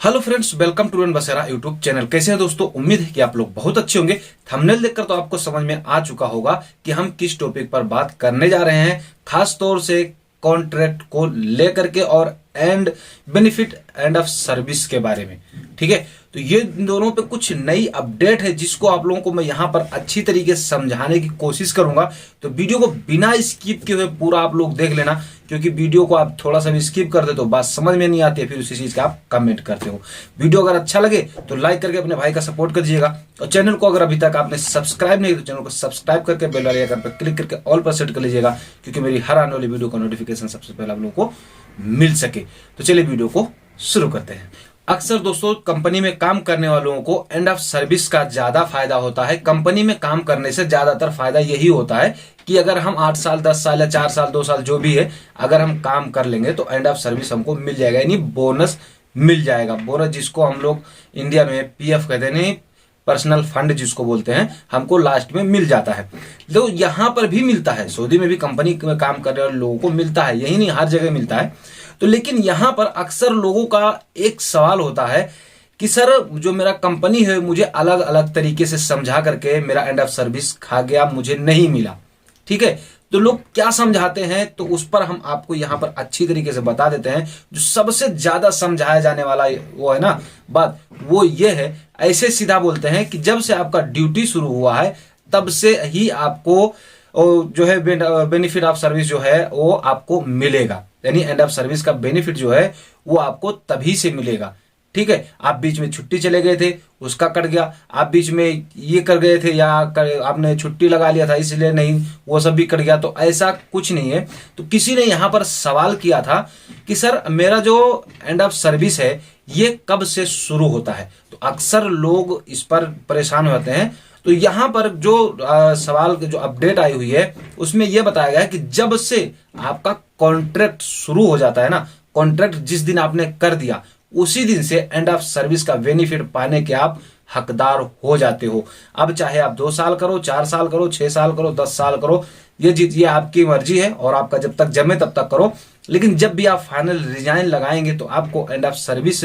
Hello friends, welcome to रन बसेरा YouTube channel. कैसे हैं दोस्तों? उम्मीद है कि आप लोग बहुत अच्छे होंगे। थंबनेल देखकर तो आपको समझ में आ चुका होगा कि हम किस टॉपिक पर बात करने जा रहे हैं, खास तौर से कॉन्ट्रैक्ट को लेकर के और and benefit end of service के बारे में। ठीक है, तो ये दोनों पे कुछ नई अपडेट है जिसको आप लोगों को मैं यहां पर अच्छी तरीके से समझाने की कोशिश करूंगा। तो वीडियो को बिना स्किप किए हुए पूरा आप लोग देख लेना, क्योंकि वीडियो को आप थोड़ा सा भी स्किप कर दे तो बात समझ में नहीं आती है, फिर उसी चीज का आप कमेंट करते हो। वीडियो अगर अच्छा लगे तो लाइक करके अपने भाई का सपोर्ट कर दीजिएगा, और चैनल को अगर अभी तक आपने सब्सक्राइब नहीं किया तो चैनल को सब्सक्राइब करके बेल वाले आइकन पर क्लिक करके ऑल पर सेट कर लीजिएगा, क्योंकि मेरी हर आने वाली वीडियो का नोटिफिकेशन सबसे पहले आप लोगों को मिल सके। तो चलिए वीडियो को शुरू करते हैं। अक्सर दोस्तों कंपनी में काम करने वालों को एंड ऑफ सर्विस का ज्यादा फायदा होता है। कंपनी में काम करने से ज्यादातर फायदा यही होता है कि अगर हम 8 साल 10 साल या 4 साल 2 साल जो भी है, अगर हम काम कर लेंगे तो एंड ऑफ सर्विस हमको मिल जाएगा, यानी बोनस मिल जाएगा। बोनस जिसको हम लोग इंडिया में पीएफ कहते हैं, पर्सनल फंड जिसको बोलते हैं, हमको लास्ट में मिल जाता है। तो यहां पर भी मिलता है, सऊदी में भी कंपनी में काम करने वाले लोगों को मिलता है, यही नहीं हर जगह मिलता है। तो लेकिन यहां पर अक्सर लोगों का एक सवाल होता है कि सर जो मेरा कंपनी है मुझे अलग अलग तरीके से समझा करके मेरा एंड ऑफ सर्विस खा गया, मुझे नहीं मिला। ठीक है, तो लोग क्या समझाते हैं तो उस पर हम आपको यहां पर अच्छी तरीके से बता देते हैं। जो सबसे ज्यादा समझाया जाने वाला वो है ना बात, वो ये है, ऐसे सीधा बोलते हैं कि जब से आपका ड्यूटी शुरू हुआ है तब से ही आपको जो है बेनिफिट ऑफ सर्विस जो है वो आपको मिलेगा, यानी एंड ऑफ सर्विस का बेनिफिट जो है वो आपको तभी से मिलेगा। ठीक है, आप बीच में छुट्टी चले गए थे उसका कट गया, आप बीच में ये कर गए थे या आपने छुट्टी लगा लिया था इसलिए नहीं, वो सब भी कट गया। तो ऐसा कुछ नहीं है। तो किसी ने यहां पर सवाल किया था कि सर मेरा जो एंड ऑफ सर्विस है ये कब से शुरू होता है। तो अक्सर लोग इस पर परेशान होते हैं। तो यहां पर जो सवाल जो अपडेट आई हुई है उसमें यह बताया गया है कि जब से आपका कॉन्ट्रैक्ट शुरू हो जाता है ना, कॉन्ट्रैक्ट जिस दिन आपने कर दिया उसी दिन से एंड ऑफ सर्विस का बेनिफिट पाने के आप हकदार हो जाते हो। अब चाहे आप 2 साल करो, 4 साल करो, 6 साल करो, 10 साल करो, ये आपकी मर्जी है और आपका जब तक जमे तब तक करो। लेकिन जब भी आप फाइनल रिजाइन लगाएंगे तो आपको एंड ऑफ सर्विस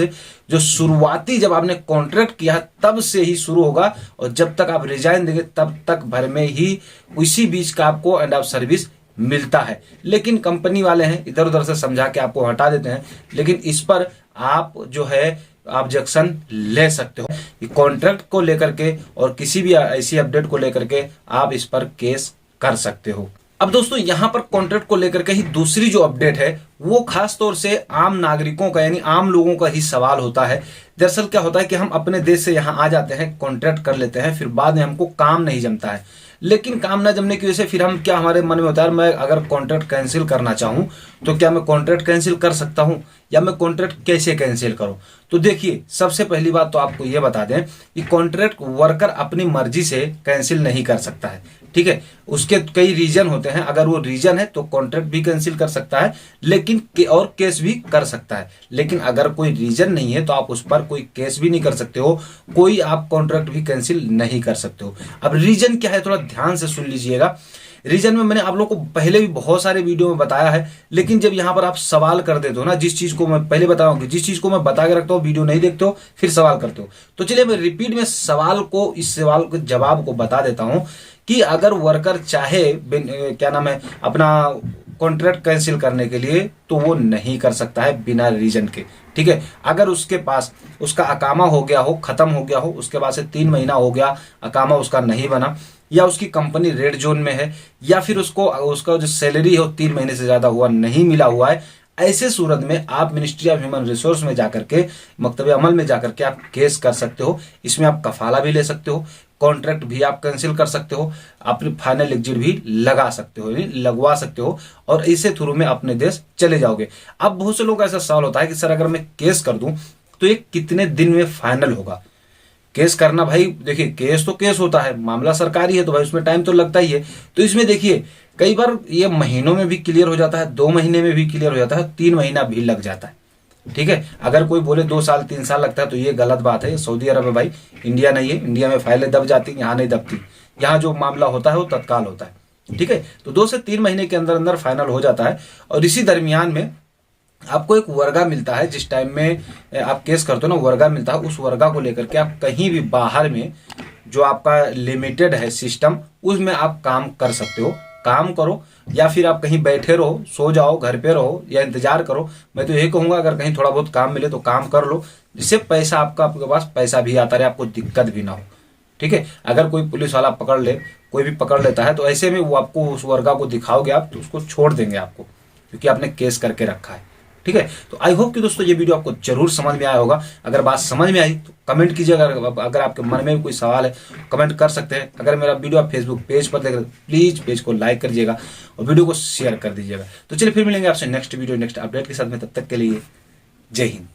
जो शुरुआती जब आपने कॉन्ट्रैक्ट किया तब से ही शुरू होगा, और जब तक आप रिजाइन देंगे तब तक भर में ही उसी बीच का आपको एंड ऑफ सर्विस मिलता है। लेकिन कंपनी वाले हैं इधर उधर से समझा के आपको हटा देते हैं, लेकिन इस पर आप जो है ऑब्जेक्शन ले सकते हो कि कॉन्ट्रैक्ट को लेकर के और किसी भी ऐसी अपडेट को लेकर के आप इस पर केस कर सकते हो। अब दोस्तों यहां पर कॉन्ट्रैक्ट को लेकर के ही दूसरी जो अपडेट है वो खास तौर से आम नागरिकों का यानी आम लोगों का ही सवाल होता है। दरअसल क्या होता है कि हम अपने देश से यहां आ जाते हैं, कॉन्ट्रैक्ट कर लेते हैं, फिर बाद में हमको काम नहीं जमता है। लेकिन काम ना जमने की वजह से फिर हम क्या, हमारे मन में होता है मैं अगर कॉन्ट्रैक्ट कैंसिल करना चाहूं तो क्या मैं कॉन्ट्रैक्ट कैंसिल कर सकता हूं, या मैं कॉन्ट्रैक्ट कैसे कैंसिल करूं। तो देखिए, सबसे पहली बात तो आपको यह बता दें कि कॉन्ट्रैक्ट वर्कर अपनी मर्जी से कैंसिल नहीं कर सकता है। ठीक है, उसके कई रीजन होते हैं। अगर वो रीजन है तो कॉन्ट्रैक्ट भी कैंसिल कर सकता है, लेकिन और केस भी कर सकता है। लेकिन अगर कोई रीजन नहीं है तो आप उस पर कोई केस भी नहीं कर सकते हो, कोई आप कॉन्ट्रैक्ट भी कैंसिल नहीं कर सकते हो। अब रीजन क्या है थोड़ा ध्यान से सुन लीजिएगा। रीजन में मैंने आप लोगों को पहले भी बहुत सारे वीडियो में बताया है, लेकिन जब यहां पर आप सवाल कर देते हो ना, जिस चीज को मैं पहले बताऊं कि जिस चीज को मैं बता के रखता हूं वीडियो नहीं देखते हो फिर सवाल करते हो, तो चलिए मैं रिपीट में सवाल को, इस सवाल के जवाब को बता देता हूं कि अगर वर्कर चाहे क्या नाम है अपना कॉन्ट्रैक्ट कैंसिल करने के लिए तो वो नहीं कर सकता है बिना रीजन के। ठीक है, अगर उसके पास उसका अकामा हो गया हो, खत्म हो गया हो, उसके बाद से 3 महीना हो गया अकामा उसका नहीं बना, या उसकी कंपनी रेड जोन में है, या फिर उसका जो सैलरी है वो 3 महीने से ज्यादा हुआ नहीं मिला हुआ है, ऐसे सूरत में आप मिनिस्ट्री ऑफ ह्यूमन रिसोर्स में जाकर के, मकतब अमल में जाकर के आप केस कर सकते हो। इसमें आप कफाला भी ले सकते हो, कॉन्ट्रैक्ट भी आप कैंसिल कर सकते हो, अपनी फाइनल एग्जिट भी लगा सकते हो, लगवा सकते हो, और इसे थ्रू में अपने देश चले जाओगे। अब बहुत से लोग ऐसा सवाल होता है कि सर अगर मैं केस कर दूं तो ये कितने दिन में फाइनल होगा। केस करना भाई देखिए, केस तो केस होता है, मामला सरकारी है तो भाई उसमें टाइम तो लगता ही है। तो इसमें देखिए कई बार ये महीनों में भी क्लियर हो जाता है, 2 महीने में भी क्लियर हो जाता है, 3 महीना भी लग जाता है। ठीक है, अगर कोई बोले 2 साल 3 साल लगता है तो ये गलत बात है। सऊदी अरब है भाई, इंडिया नहीं है। इंडिया में फाइलें दब जाती, यहाँ नहीं दबती। यहाँ जो मामला होता है वो तत्काल होता है। ठीक है, तो 2 से 3 महीने के अंदर अंदर फाइनल हो जाता है। और इसी दरमियान में आपको एक वर्गा मिलता है। जिस टाइम में आप केस करते हो ना, वर्गा मिलता है। उस वर्गा को लेकर के आप कहीं भी बाहर में जो आपका लिमिटेड है सिस्टम, उसमें आप काम कर सकते हो। काम करो, या फिर आप कहीं बैठे रहो, सो जाओ, घर पे रहो, या इंतजार करो। मैं तो यही कहूंगा, अगर कहीं थोड़ा बहुत काम मिले तो काम कर लो, जिससे पैसा आपके पास पैसा भी आता रहे, आपको दिक्कत भी ना हो। ठीक है। अगर कोई पुलिस वाला पकड़ ले, कोई भी पकड़ लेता है, तो ऐसे में वो आपको उस वर्गा को दिखाओगे आप, तो उसको छोड़ देंगे आपको, क्योंकि आपने केस करके रखा है। ठीक है। तो आई होप कि दोस्तों ये वीडियो आपको जरूर समझ में आया होगा। अगर बात समझ में आई तो कमेंट कीजिएगा। अगर आपके मन में भी कोई सवाल है कमेंट कर सकते हैं। अगर मेरा वीडियो आप फेसबुक पेज पर देख रहे हैं, प्लीज पेज को लाइक कर दीजिएगा और वीडियो को शेयर कर दीजिएगा। तो चलिए फिर मिलेंगे आपसे नेक्स्ट वीडियो नेक्स्ट अपडेट के साथ में। तब तक के लिए जय हिंद।